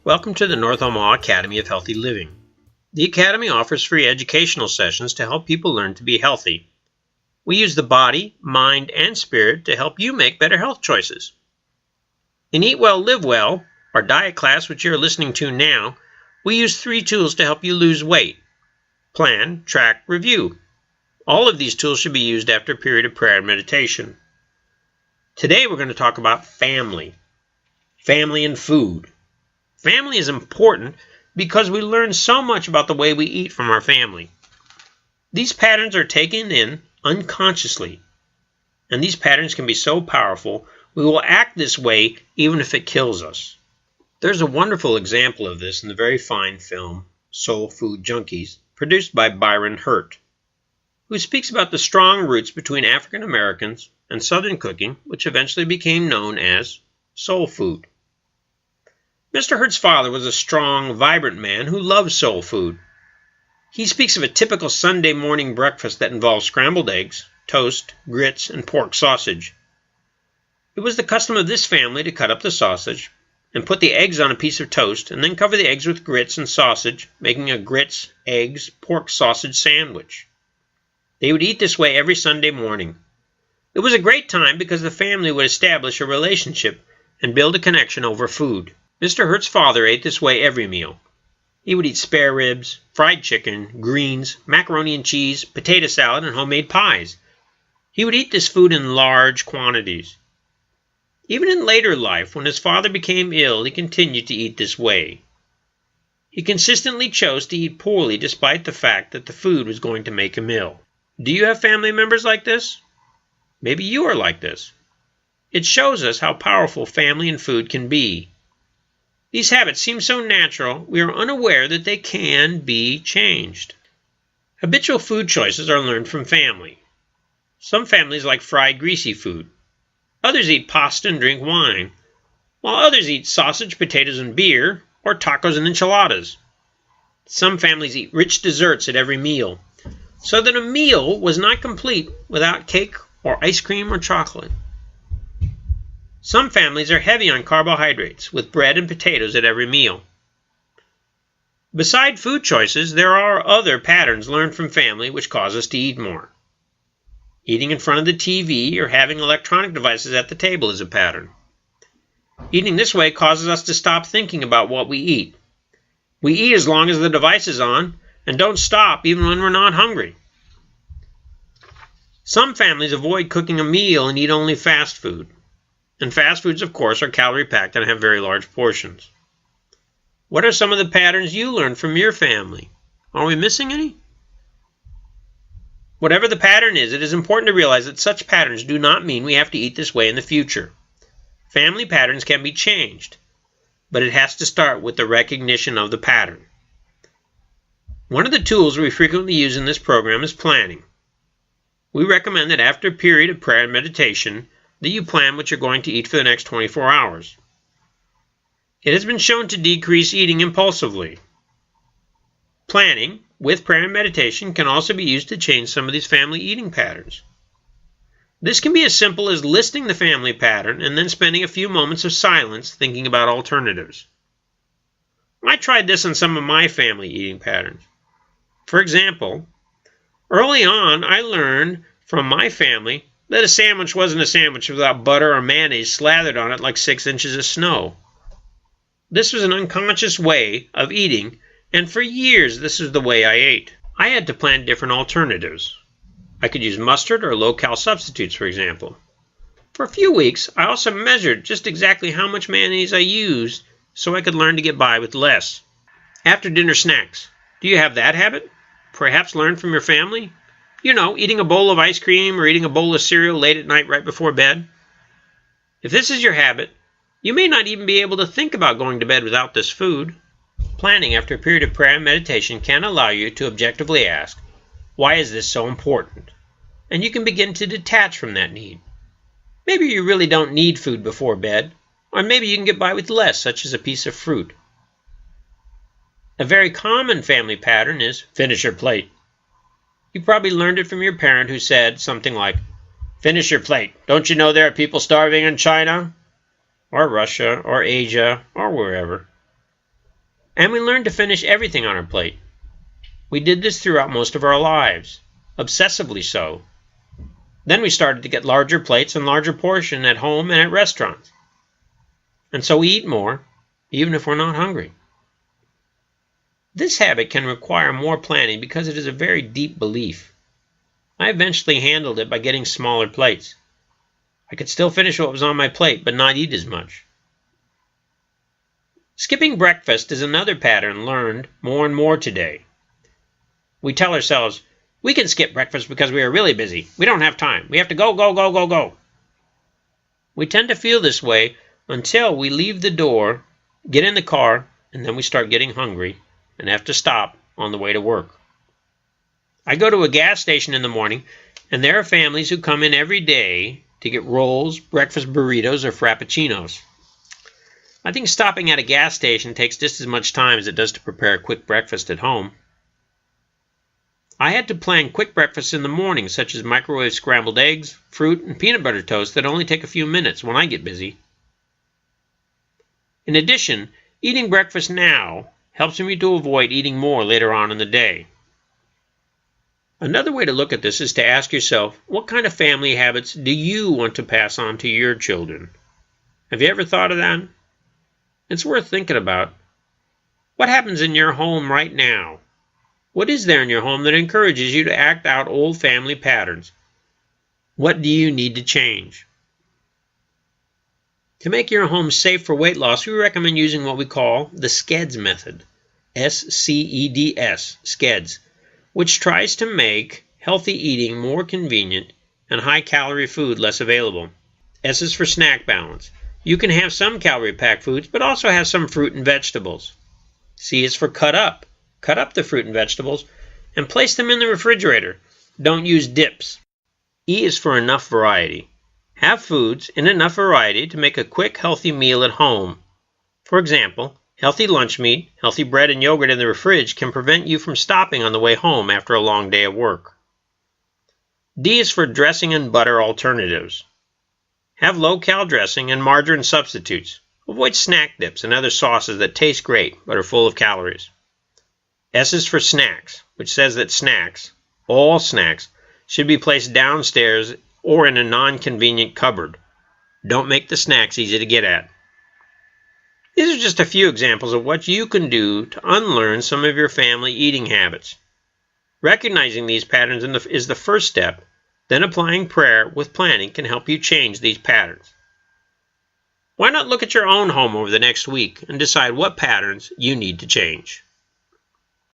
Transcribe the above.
Welcome to the North Omaha Academy of Healthy Living. The Academy offers free educational sessions to help people learn to be healthy. We use the body, mind, and spirit to help you make better health choices. In Eat Well, Live Well, our diet class which you're listening to now, we use 3 tools to help you lose weight: plan, track, review. All of these tools should be used after a period of prayer and meditation. Today we're going to talk about family and food. Family is important because we learn so much about the way we eat from our family. These patterns are taken in unconsciously, and these patterns can be so powerful we will act this way even if it kills us. There's a wonderful example of this in the very fine film Soul Food Junkies, produced by Byron Hurt, who speaks about the strong roots between African Americans and Southern cooking, which eventually became known as soul food. Mr. Hurt's father was a strong, vibrant man who loved soul food. He speaks of a typical Sunday morning breakfast that involved scrambled eggs, toast, grits, and pork sausage. It was the custom of this family to cut up the sausage and put the eggs on a piece of toast and then cover the eggs with grits and sausage, making a grits, eggs, pork sausage sandwich. They would eat this way every Sunday morning. It was a great time because the family would establish a relationship and build a connection over food. Mr. Hurt's father ate this way every meal. He would eat spare ribs, fried chicken, greens, macaroni and cheese, potato salad, and homemade pies. He would eat this food in large quantities. Even in later life, when his father became ill, he continued to eat this way. He consistently chose to eat poorly despite the fact that the food was going to make him ill. Do you have family members like this? Maybe you are like this. It shows us how powerful family and food can be. These habits seem so natural, we are unaware that they can be changed. Habitual food choices are learned from family. Some families like fried, greasy food. Others eat pasta and drink wine, while others eat sausage, potatoes, and beer, or tacos and enchiladas. Some families eat rich desserts at every meal, so that a meal was not complete without cake or ice cream or chocolate. Some families are heavy on carbohydrates, with bread and potatoes at every meal. Beside food choices, there are other patterns learned from family which cause us to eat more. Eating in front of the TV or having electronic devices at the table is a pattern. Eating this way causes us to stop thinking about what we eat. We eat as long as the device is on and don't stop even when we're not hungry. Some families avoid cooking a meal and eat only fast food. And fast foods, of course, are calorie-packed and have very large portions. What are some of the patterns you learned from your family? Are we missing any? Whatever the pattern is, it is important to realize that such patterns do not mean we have to eat this way in the future. Family patterns can be changed, but it has to start with the recognition of the pattern. One of the tools we frequently use in this program is planning. We recommend that after a period of prayer and meditation, that you plan what you're going to eat for the next 24 hours. It has been shown to decrease eating impulsively. Planning, with prayer and meditation, can also be used to change some of these family eating patterns. This can be as simple as listing the family pattern and then spending a few moments of silence thinking about alternatives. I tried this on some of my family eating patterns. For example, early on I learned from my family that a sandwich wasn't a sandwich without butter or mayonnaise slathered on it like 6 inches of snow. This was an unconscious way of eating, and for years this is the way I ate. I had to plan different alternatives. I could use mustard or low-cal substitutes, for example. For a few weeks, I also measured just exactly how much mayonnaise I used so I could learn to get by with less. After dinner snacks. Do you have that habit? Perhaps learn from your family? You know, eating a bowl of ice cream or eating a bowl of cereal late at night right before bed. If this is your habit, you may not even be able to think about going to bed without this food. Planning after a period of prayer and meditation can allow you to objectively ask, why is this so important? And you can begin to detach from that need. Maybe you really don't need food before bed, or maybe you can get by with less, such as a piece of fruit. A very common family pattern is finish your plate. You probably learned it from your parent who said something like, finish your plate. Don't you know there are people starving in China? Or Russia, or Asia, or wherever. And we learned to finish everything on our plate. We did this throughout most of our lives, obsessively so. Then we started to get larger plates and larger portions at home and at restaurants. And so we eat more, even if we're not hungry. This habit can require more planning because it is a very deep belief. I eventually handled it by getting smaller plates. I could still finish what was on my plate, but not eat as much. Skipping breakfast is another pattern learned more and more today. We tell ourselves, we can skip breakfast because we are really busy. We don't have time. We have to go, go, go, go, go. We tend to feel this way until we leave the door, get in the car, and then we start getting hungry and have to stop on the way to work. I go to a gas station in the morning, and there are families who come in every day to get rolls, breakfast burritos, or frappuccinos. I think stopping at a gas station takes just as much time as it does to prepare a quick breakfast at home. I had to plan quick breakfasts in the morning, such as microwave scrambled eggs, fruit, and peanut butter toast that only take a few minutes when I get busy. In addition, eating breakfast now helps me to avoid eating more later on in the day. Another way to look at this is to ask yourself, what kind of family habits do you want to pass on to your children? Have you ever thought of that? It's worth thinking about. What happens in your home right now? What is there in your home that encourages you to act out old family patterns? What do you need to change? To make your home safe for weight loss, we recommend using what we call the SCEDS method. S-C-E-D-S, SCEDS, which tries to make healthy eating more convenient and high-calorie food less available. S is for snack balance. You can have some calorie-packed foods, but also have some fruit and vegetables. C is for cut up. Cut up the fruit and vegetables and place them in the refrigerator. Don't use dips. E is for enough variety. Have foods in enough variety to make a quick, healthy meal at home. For example, healthy lunch meat, healthy bread and yogurt in the fridge can prevent you from stopping on the way home after a long day of work. D is for dressing and butter alternatives. Have low-cal dressing and margarine substitutes. Avoid snack dips and other sauces that taste great but are full of calories. S is for snacks, which says that snacks, all snacks, should be placed downstairs or in a non-convenient cupboard. Don't make the snacks easy to get at. These are just a few examples of what you can do to unlearn some of your family eating habits. Recognizing these patterns is the first step, then applying prayer with planning can help you change these patterns. Why not look at your own home over the next week and decide what patterns you need to change?